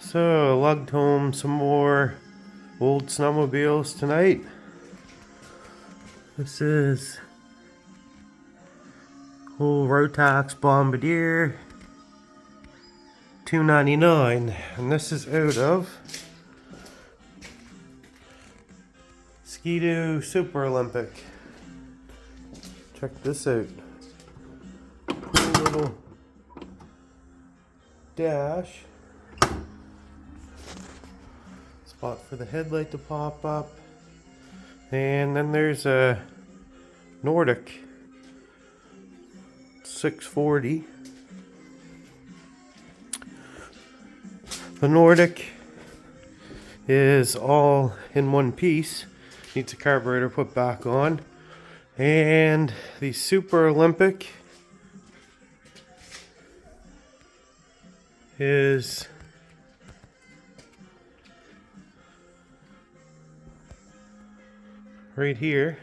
So I lugged home some more old snowmobiles tonight. This is old Rotax Bombardier 299, and this is out of Skidoo Super Olympic. Check this out. Cool little dash. Spot for the headlight to pop up. And then there's a Nordic 640. The Nordic is all in one piece. Needs a carburetor put back on. And the Super Olympic is right here.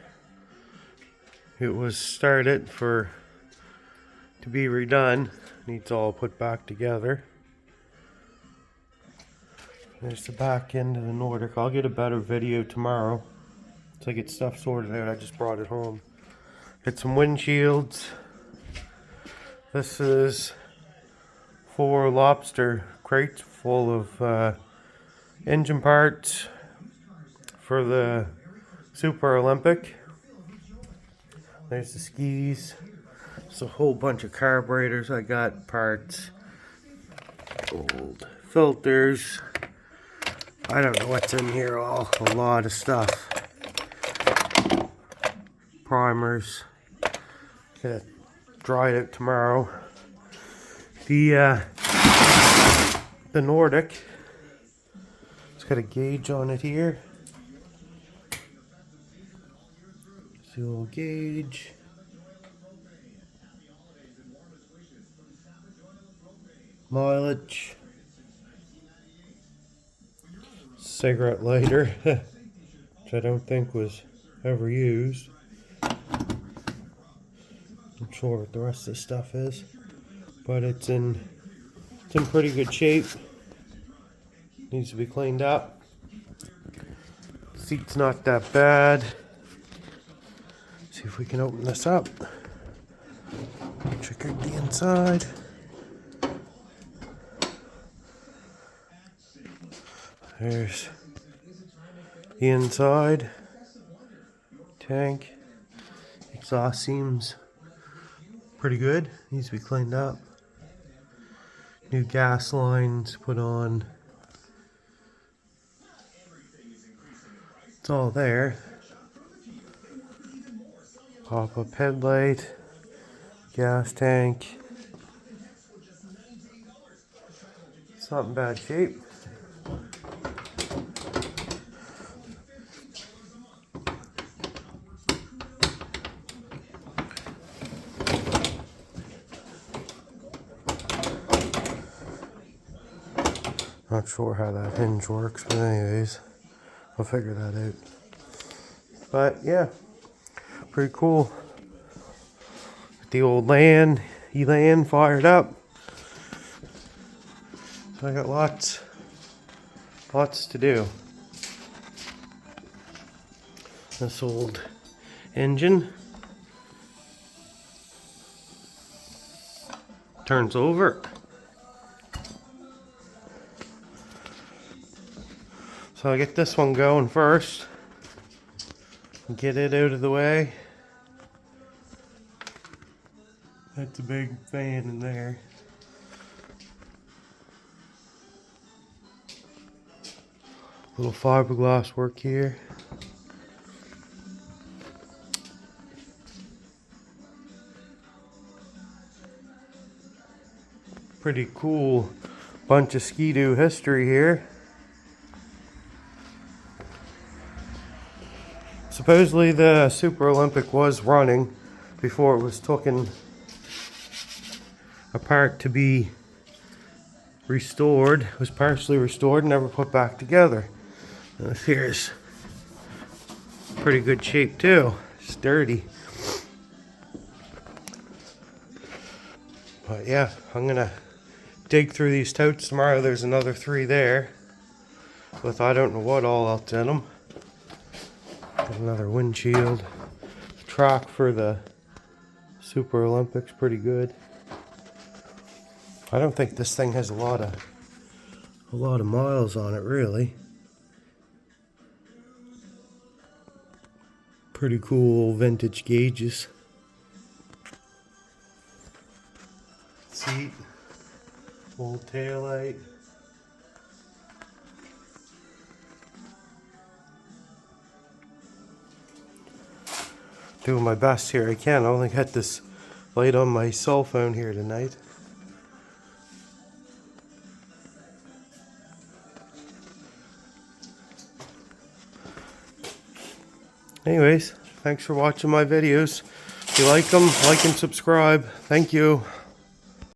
It was started to be redone. Needs all put back together. There's the back end of the Nordic. I'll get a better video tomorrow to get stuff sorted out. I just brought it home. Get some windshields. This is 4 lobster crates full of engine parts for the Super Olympic. There's the skis. There's a whole bunch of carburetors. I got parts, old filters. I don't know what's in here all. A lot of stuff. Primers. Gonna dry it out tomorrow. The Nordic. It's got a gauge on it here. See a little gauge. Mileage. Cigarette lighter, which I don't think was ever used. I'm sure what the rest of the stuff is, but it's in pretty good shape. Needs to be cleaned up. Seat's not that bad. See if we can open this up. Check out the inside. There's the inside. Tank. Exhaust seems pretty good. Needs to be cleaned up. New gas lines put on. It's all there. Pop-up headlight. Gas tank. It's not in bad shape. Not sure how that hinge works, but anyways, I'll figure that out. But yeah, pretty cool. The old Elan fired up. So I got lots to do. This old engine turns over. So I'll get this one going first. Get it out of the way. That's a big fan in there. Little fiberglass work here. Pretty cool bunch of skidoo history here. Supposedly the Super Olympic was running before it was taken apart to be restored. It was partially restored and never put back together. This here's pretty good shape too. Sturdy. But yeah, I'm gonna dig through these totes tomorrow. There's another 3 there with I don't know what all else in them. Another windshield. The track for the Super Olympics pretty good. I don't think this thing has a lot of miles on it really. Pretty cool vintage gauges. Seat, old taillight. Doing my best here. I can only get this light on my cell phone here tonight. Anyways, thanks for watching my videos. If you like them, like and subscribe. Thank you.